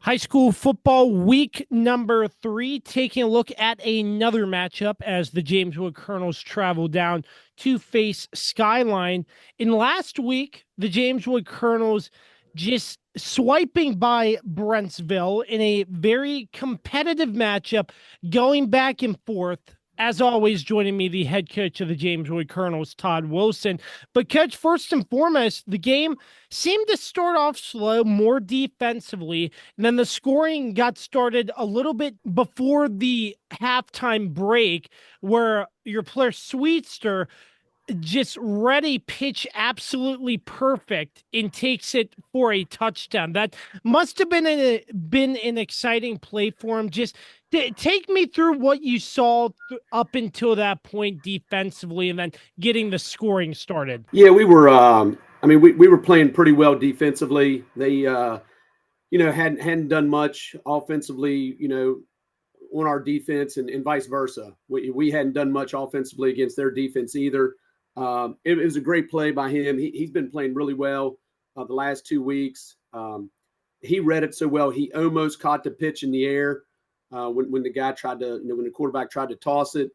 High school football week number 3, taking a look at another matchup as the James Wood Colonels travel down to face Skyline. In last week, the James Wood Colonels just swiping by Brentsville in a very competitive matchup, going back and forth. As always, joining me, the head coach of the James Wood Colonels, Todd Wilson. But, Coach, first and foremost, the game seemed to start off slow, more defensively, and then the scoring got started a little bit before the halftime break, where your player Sweetster just ready pitch absolutely perfect and takes it for a touchdown. That must have been an exciting play for him. Just take me through what you saw up until that point defensively and then getting the scoring started. Yeah, we were we were playing pretty well defensively. They hadn't done much offensively, on our defense and vice versa. We hadn't done much offensively against their defense either. It was a great play by him. He's been playing really well the last 2 weeks. He read it so well. He almost caught the pitch in the air when the guy tried to, when the quarterback tried to toss it.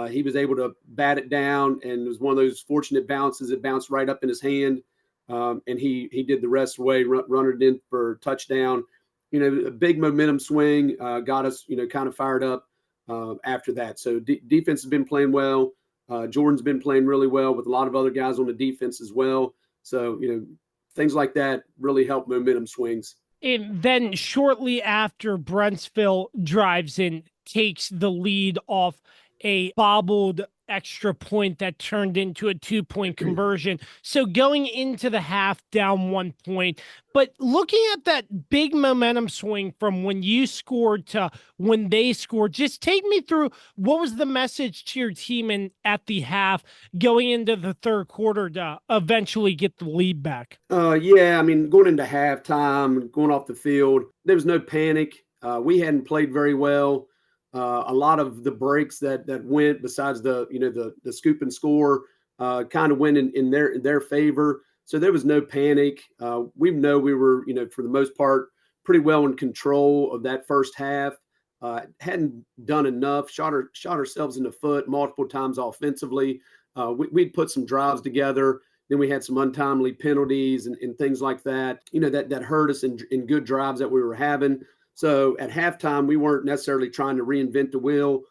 He was able to bat it down, and it was one of those fortunate bounces. It bounced right up in his hand, and he did the rest of the way, run it in for a touchdown. A big momentum swing got us, kind of fired up after that. So defense has been playing well. Jordan's been playing really well with a lot of other guys on the defense as well. So, things like that really help momentum swings. And then shortly after, Brentsville drives in, takes the lead off a bobbled extra point that turned into a 2-point conversion. So going into the half down 1 point, but looking at that big momentum swing from when you scored to when they scored, just take me through what was the message to your team at the half going into the third quarter to eventually get the lead back? Going into halftime, going off the field, there was no panic. We hadn't played very well. A lot of the breaks that went, besides the scoop and score, kind of went in their favor. So there was no panic. We know we were, for the most part, pretty well in control of that first half. Hadn't done enough. Shot ourselves in the foot multiple times offensively. We'd put some drives together. Then we had some untimely penalties and things like that. That hurt us in good drives that we were having. So at halftime, we weren't necessarily trying to reinvent the wheel,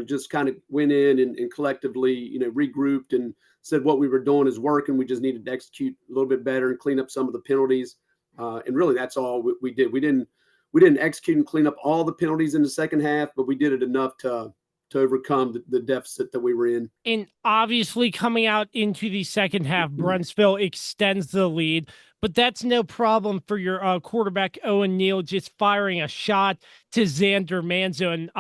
just kind of went in and collectively, regrouped and said what we were doing is working. We just needed to execute a little bit better and clean up some of the penalties. And really, that's all we did. We didn't execute and clean up all the penalties in the second half, but we did it enough to overcome the deficit that we were in. And obviously coming out into the second half, Brentsville extends the lead, but that's no problem for your quarterback, Owen Neal, just firing a shot to Xander Manzo. And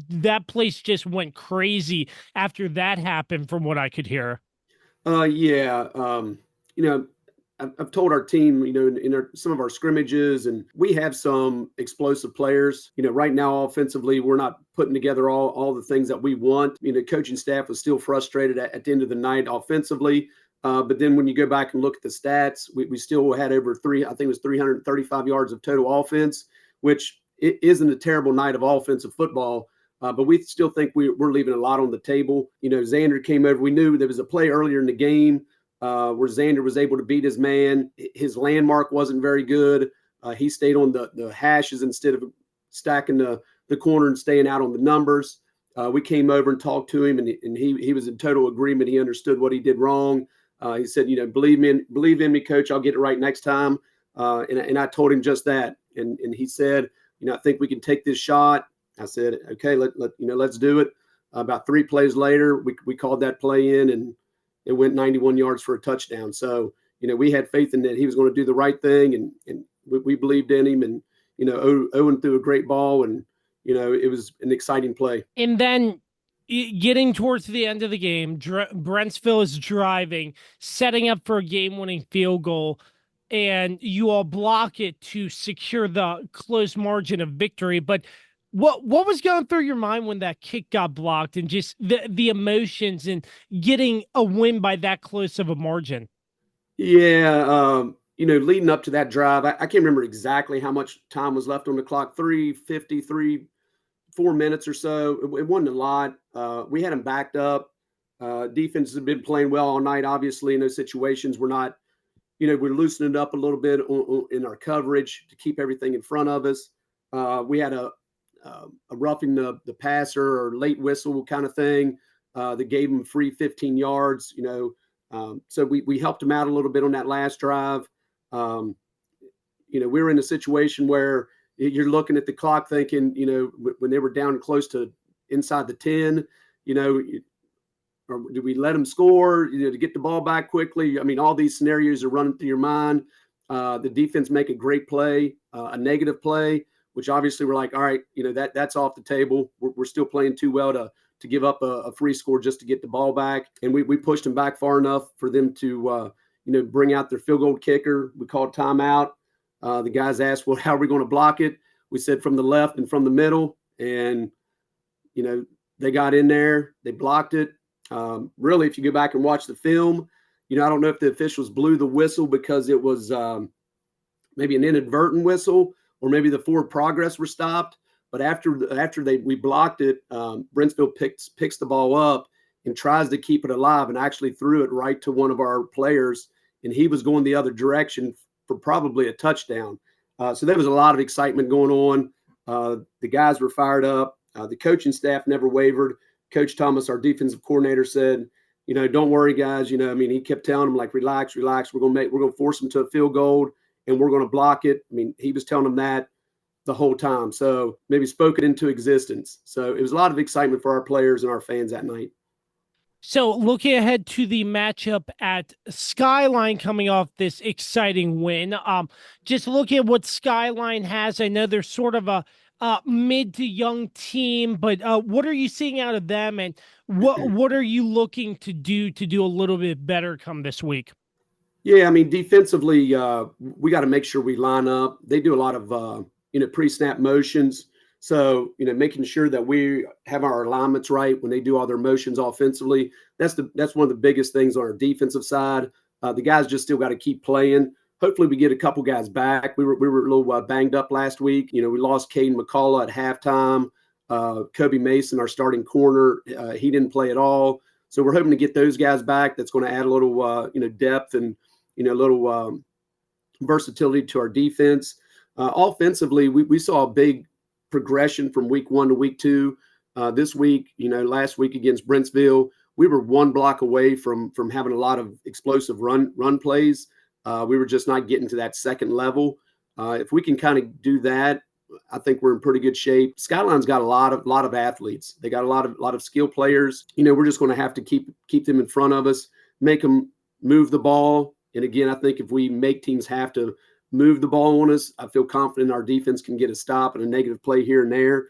that place just went crazy after that happened from what I could hear. I've told our team, in some of our scrimmages, and we have some explosive players. Right now, offensively, we're not putting together all the things that we want. Coaching staff was still frustrated at the end of the night offensively. But then when you go back and look at the stats, we still had over 335 yards of total offense, which it isn't a terrible night of offensive football. But we still think we're leaving a lot on the table. Xander came over. We knew there was a play earlier in the game where Xander was able to beat his man. His landmark wasn't very good. He stayed on the hashes instead of stacking the corner and staying out on the numbers. We came over and talked to him, and he was in total agreement. He understood what he did wrong. He said, believe in me, coach, I'll get it right next time. And I told him just that. And he said, I think we can take this shot. I said, okay, let's do it. About 3 plays later, we called that play in, and it went 91 yards for a touchdown. So, we had faith in that he was going to do the right thing, and we believed in him. And, Owen threw a great ball, and, it was an exciting play. And then getting towards the end of the game, Brentsville is driving, setting up for a game-winning field goal, and you all block it to secure the close margin of victory. But what was going through your mind when that kick got blocked, and just the emotions and getting a win by that close of a margin? Yeah, leading up to that drive, I can't remember exactly how much time was left on the clock, 3:53, 4 minutes or so. It wasn't a lot. We had them backed up. Defense has been playing well all night, obviously, in those situations. We're loosening it up a little bit in our coverage to keep everything in front of us. We had a roughing the passer or late whistle kind of thing that gave them free 15 yards. So we helped them out a little bit on that last drive. We were in a situation where you're looking at the clock thinking, when they were down close to inside the 10, or do we let them score, to get the ball back quickly? I mean, all these scenarios are running through your mind. The defense make a great play, a negative play, which obviously we're like, all right, that's off the table. We're still playing too well to give up a free score just to get the ball back. And we pushed them back far enough for them to, bring out their field goal kicker. We called timeout. The guys asked, well, how are we going to block it? We said from the left and from the middle. And, they got in there, they blocked it. Really, if you go back and watch the film, I don't know if the officials blew the whistle because it was maybe an inadvertent whistle, or maybe the forward progress were stopped. But after we blocked it, Brentsville picks the ball up and tries to keep it alive, and actually threw it right to one of our players, and he was going the other direction for probably a touchdown. So there was a lot of excitement going on. The guys were fired up. The coaching staff never wavered. Coach Thomas, our defensive coordinator, said, don't worry, guys. He kept telling them, like, relax. We're going to force them to a field goal, and we're going to block it. He was telling them that the whole time. So maybe spoke it into existence. So it was a lot of excitement for our players and our fans that night. So looking ahead to the matchup at Skyline coming off this exciting win, just looking at what Skyline has, I know they're sort of a mid to young team, but what are you seeing out of them, and what are you looking to do a little bit better come this week? Yeah, defensively, we got to make sure we line up. They do a lot of pre-snap motions. So, making sure that we have our alignments right when they do all their motions offensively. That's one of the biggest things on our defensive side. The guys just still got to keep playing. Hopefully we get a couple guys back. We were a little banged up last week. We lost Caden McCullough at halftime. Kobe Mason, our starting corner, he didn't play at all. So we're hoping to get those guys back. That's going to add a little, depth and, a little versatility to our defense. Offensively, we saw a big progression from week 1 to week 2. This week, last week against Brentsville, we were one block away from having a lot of explosive run plays. We were just not getting to that second level. If we can kind of do that, I think we're in pretty good shape. Skyline's got a lot of athletes. They got a lot of skill players. We're just going to have to keep them in front of us, make them move the ball. And again, I think if we make teams have to move the ball on us, I feel confident our defense can get a stop and a negative play here and there.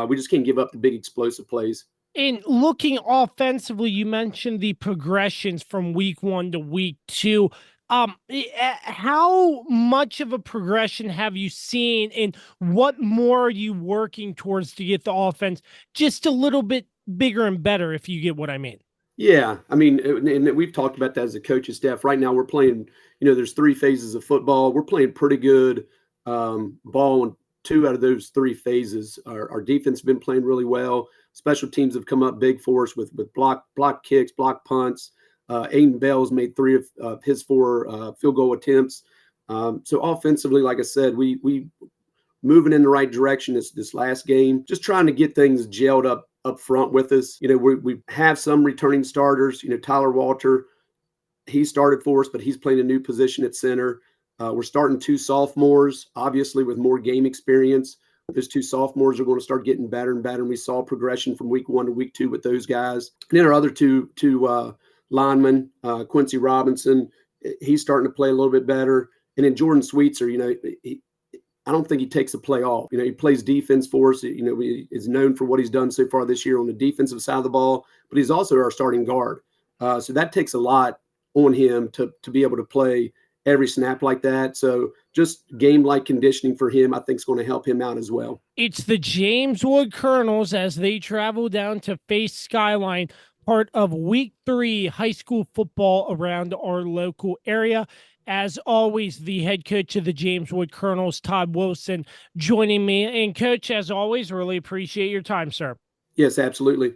We just can't give up the big explosive plays. And looking offensively, you mentioned the progressions from week 1 to week 2. How much of a progression have you seen, and what more are you working towards to get the offense just a little bit bigger and better, if you get what I mean? Yeah, and we've talked about that as a coaching staff. Right now we're playing, there's 3 phases of football. We're playing pretty good ball in 2 out of those 3 phases. Our defense has been playing really well. Special teams have come up big for us with block kicks, block punts. Aiden Bell's made 3 of his 4 field goal attempts. So offensively, like I said, we moving in the right direction this last game. Just trying to get things gelled up front with us. We have some returning starters. Tyler Walter, he started for us, but he's playing a new position at center. We're starting 2 sophomores, obviously with more game experience. Those 2 sophomores are going to start getting better and better. And we saw progression from week 1 to week 2 with those guys. And then our other two linemen, Quincy Robinson, he's starting to play a little bit better. And then Jordan Sweetser, I don't think he takes a play off. He plays defense for us. He is known for what he's done so far this year on the defensive side of the ball, but he's also our starting guard. So that takes a lot on him to be able to play every snap like that. So just game-like conditioning for him, I think, is going to help him out as well. It's the James Wood Colonels as they travel down to face Skyline, part of week 3 high school football around our local area. As always, the head coach of the James Wood Colonels, Todd Wilson, joining me. And, Coach, as always, really appreciate your time, sir. Yes, absolutely.